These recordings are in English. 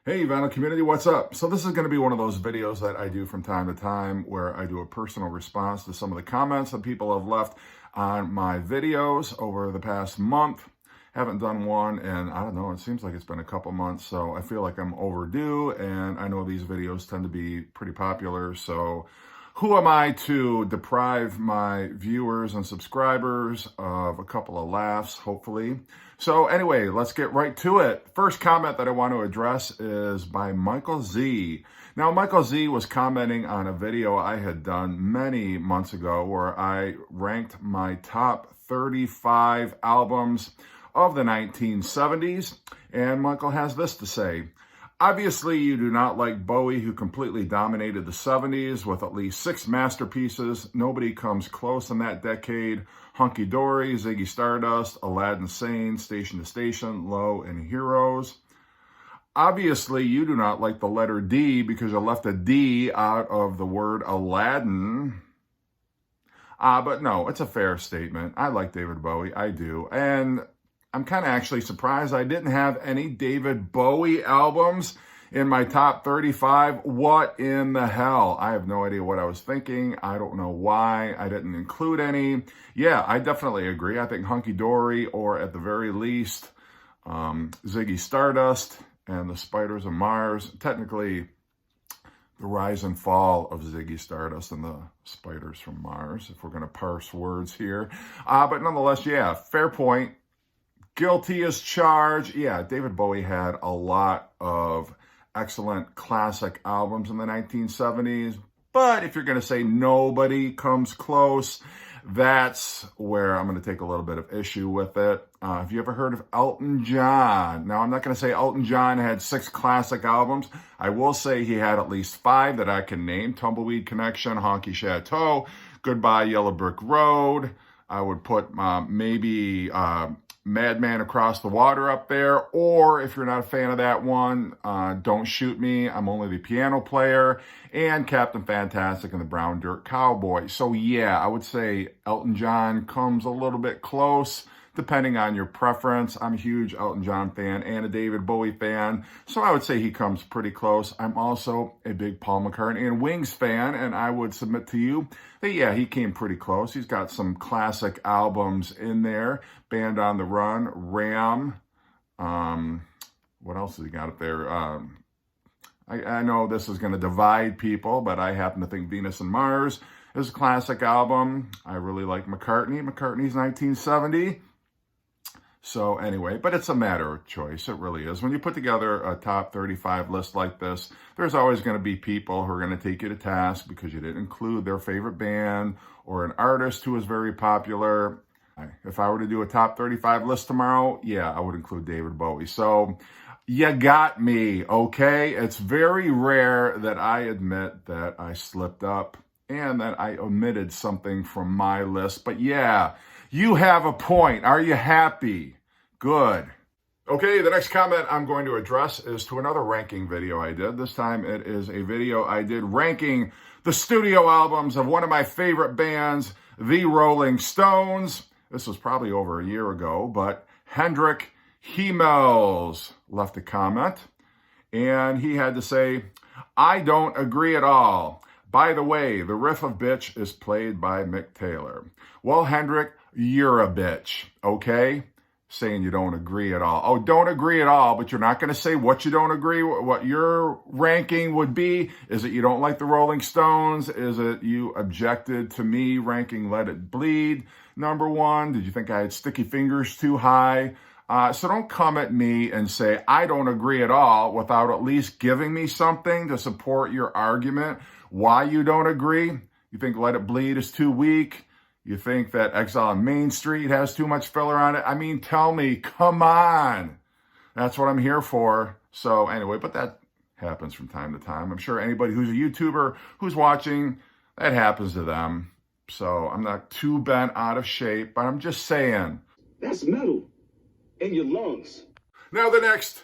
Hey, vinyl community, what's up? So this is going to be one of those videos that I do from time to time where I do a personal response to some of the comments that people have left on my videos over the past month. Haven't done one and I don't know, it seems like it's been a couple months, so I feel like I'm overdue, and I know these videos tend to be pretty popular, so who am I to deprive my viewers and subscribers of a couple of laughs, hopefully? So anyway, let's get right to it. First comment that I want to address is by Michael Z. Now, Michael Z was commenting on a video I had done many months ago where I ranked my top 35 albums of the 1970s, and Michael has this to say. Obviously, you do not like Bowie, who completely dominated the 70s with at least 6 masterpieces. Nobody comes close in that decade. Hunky Dory, Ziggy Stardust, Aladdin Sane, Station to Station, Low, and Heroes. Obviously, you do not like the letter D because you left a D out of the word Aladdin. But no, it's a fair statement. I like David Bowie, I do. And I'm kind of actually surprised I didn't have any David Bowie albums in my top 35. What in the hell? I have no idea what I was thinking. I don't know why I didn't include any. Yeah, I definitely agree. I think Hunky Dory, or at the very least, Ziggy Stardust and the Spiders of Mars. Technically, the rise and fall of Ziggy Stardust and the Spiders from Mars, if we're going to parse words here. But nonetheless, yeah, fair point. Guilty as charged. Yeah, David Bowie had a lot of excellent classic albums in the 1970s. But if you're going to say nobody comes close, that's where I'm going to take a little bit of issue with it. Have you ever heard of Elton John? Now, I'm not going to say Elton John had 6 classic albums. I will say he had at least 5 that I can name. Tumbleweed Connection, Honky Chateau, Goodbye Yellow Brick Road. I would put maybe Madman Across the Water up there, or if you're not a fan of that one, Don't Shoot Me, I'm Only the Piano Player, and Captain Fantastic and the Brown Dirt Cowboy. So yeah, I would say Elton John comes a little bit close, depending on your preference. I'm a huge Elton John fan and a David Bowie fan, so I would say he comes pretty close. I'm also a big Paul McCartney and Wings fan, and I would submit to you that, yeah, he came pretty close. He's got some classic albums in there. Band on the Run, Ram. What else has he got up there? I know this is going to divide people, but I happen to think Venus and Mars is a classic album. I really like McCartney. McCartney's 1970. So anyway, but it's a matter of choice. It really is. When you put together a top 35 list like this, there's always going to be people who are going to take you to task because you didn't include their favorite band or an artist who is very popular. If I were to do a top 35 list tomorrow, yeah, I would include David Bowie. So you got me, okay? It's very rare that I admit that I slipped up and that I omitted something from my list. But yeah, you have a point. Are you happy? Good. Okay, the next comment I'm going to address is to another ranking video I did. This time it is a video I did ranking the studio albums of one of my favorite bands, the Rolling Stones. This was probably over a year ago, but Hendrik Hiemels left a comment, and he had to say, I don't agree at all. By the way, the riff of Bitch is played by Mick Taylor. Well, Hendrik, you're a bitch, okay? Saying you don't agree at all. Oh, don't agree at all, but you're not going to say what you don't agree, what your ranking would be. Is it you don't like the Rolling Stones? Is it you objected to me ranking Let It Bleed #1? Did you think I had Sticky Fingers too high? So don't come at me and say, I don't agree at all, without at least giving me something to support your argument why you don't agree. You think Let It Bleed is too weak? You think that Exile on Main Street has too much filler on it? I mean, tell me, come on. That's what I'm here for. So anyway, but that happens from time to time. I'm sure anybody who's a YouTuber who's watching, that happens to them. So I'm not too bent out of shape, but I'm just saying. That's metal in your lungs. Now the next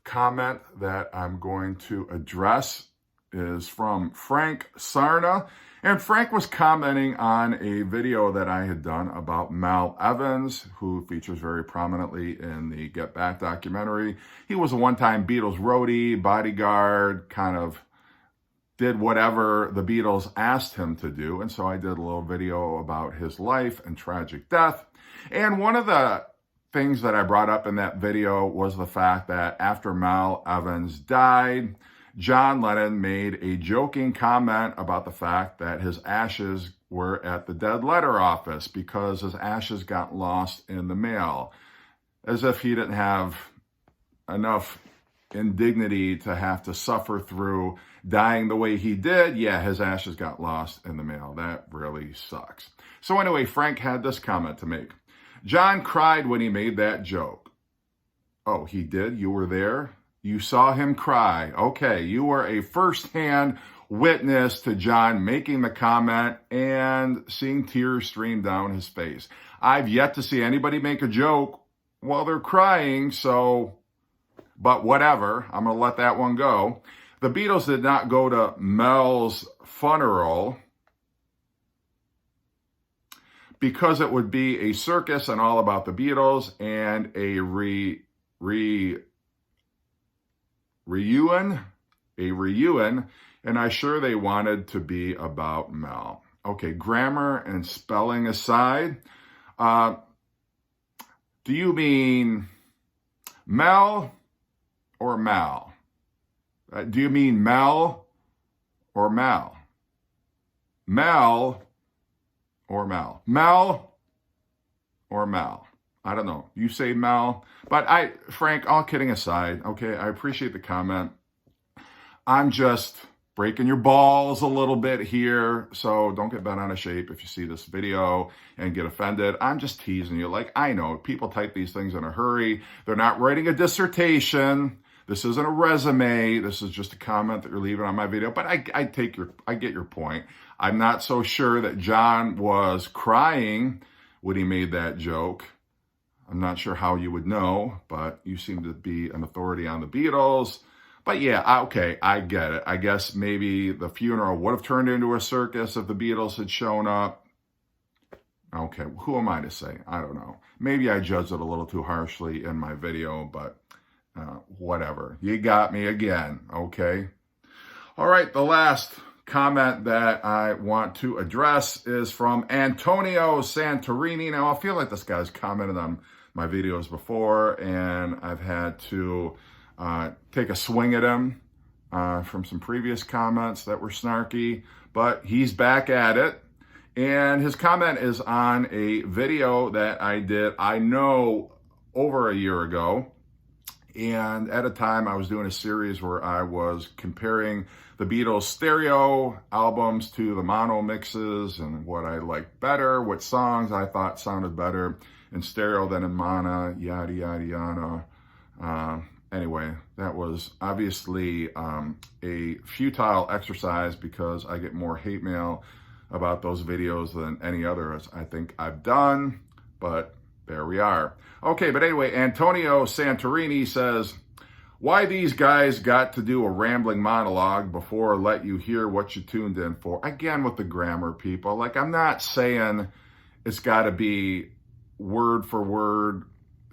comment that I'm going to address is from Frank Sarna. And Frank was commenting on a video that I had done about Mal Evans, who features very prominently in the Get Back documentary. He was a one-time Beatles roadie, bodyguard, kind of did whatever the Beatles asked him to do. And so I did a little video about his life and tragic death. And one of the things that I brought up in that video was the fact that after Mal Evans died, John Lennon made a joking comment about the fact that his ashes were at the dead letter office because his ashes got lost in the mail, as if he didn't have enough indignity to have to suffer through dying the way he did. Yeah, his ashes got lost in the mail. That really sucks. So anyway, Frank had this comment to make. John cried when he made that joke. Oh, he did? You were there? You saw him cry. Okay, you were a first-hand witness to John making the comment and seeing tears stream down his face. I've yet to see anybody make a joke while they're crying, so, but whatever, I'm going to let that one go. The Beatles did not go to Mel's funeral because it would be a circus and all about the Beatles and a reunion, and I'm sure they wanted to be about Mel. Okay, grammar and spelling aside, do you mean Mel or Mal? Do you mean Mel or Mal? Mel or Mal? Mel or Mal? I don't know. You say Mel, but Frank, all kidding aside, okay, I appreciate the comment. I'm just breaking your balls a little bit here, so don't get bent out of shape if you see this video and get offended. I'm just teasing you. Like, I know people type these things in a hurry. They're not writing a dissertation. This isn't a resume. This is just a comment that you're leaving on my video, but I get your point. I'm not so sure that John was crying when he made that joke. I'm not sure how you would know, but you seem to be an authority on the Beatles. But yeah, okay, I get it. I guess maybe the funeral would have turned into a circus if the Beatles had shown up. Okay, who am I to say? I don't know. Maybe I judged it a little too harshly in my video, but whatever. You got me again, okay? All right, the last comment that I want to address is from Antonio Santorini. Now, I feel like this guy's commented on my videos before, and I've had to take a swing at him from some previous comments that were snarky, but he's back at it. And his comment is on a video that I did, I know, over a year ago. And at a time, I was doing a series where I was comparing the Beatles stereo albums to the mono mixes and what I liked better, what songs I thought sounded better in stereo than in mono, yada, yada, yada. Anyway, that was obviously a futile exercise because I get more hate mail about those videos than any others I think I've done, but there we are. Okay, but anyway, Antonio Santorini says, why these guys got to do a rambling monologue before let you hear what you tuned in for? Again, with the grammar, people. Like, I'm not saying it's got to be word for word,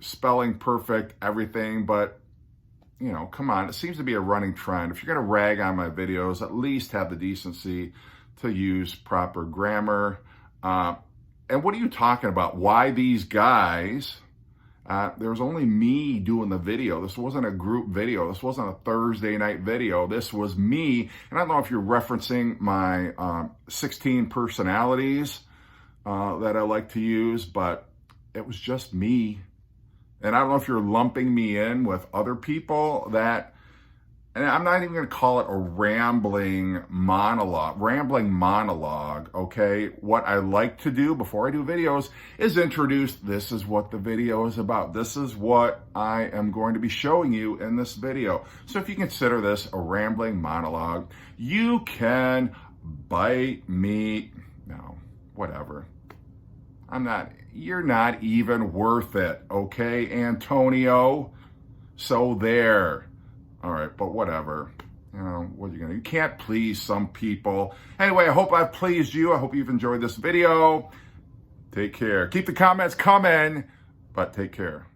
spelling perfect, everything, but, you know, come on. It seems to be a running trend. If you're going to rag on my videos, at least have the decency to use proper grammar. And what are you talking about? Why these guys? There was only me doing the video. This wasn't a group video. This wasn't a Thursday night video. This was me. And I don't know if you're referencing my 16 personalities that I like to use, but it was just me. And I don't know if you're lumping me in with other people that, and I'm not even going to call it a rambling monologue, okay? What I like to do before I do videos is introduce, this is what the video is about. This is what I am going to be showing you in this video. So if you consider this a rambling monologue, you can bite me. No, whatever. You're not even worth it, okay, Antonio? So there. All right, but whatever. You know, what are you going to do? You can't please some people. Anyway, I hope I've pleased you. I hope you've enjoyed this video. Take care. Keep the comments coming, but take care.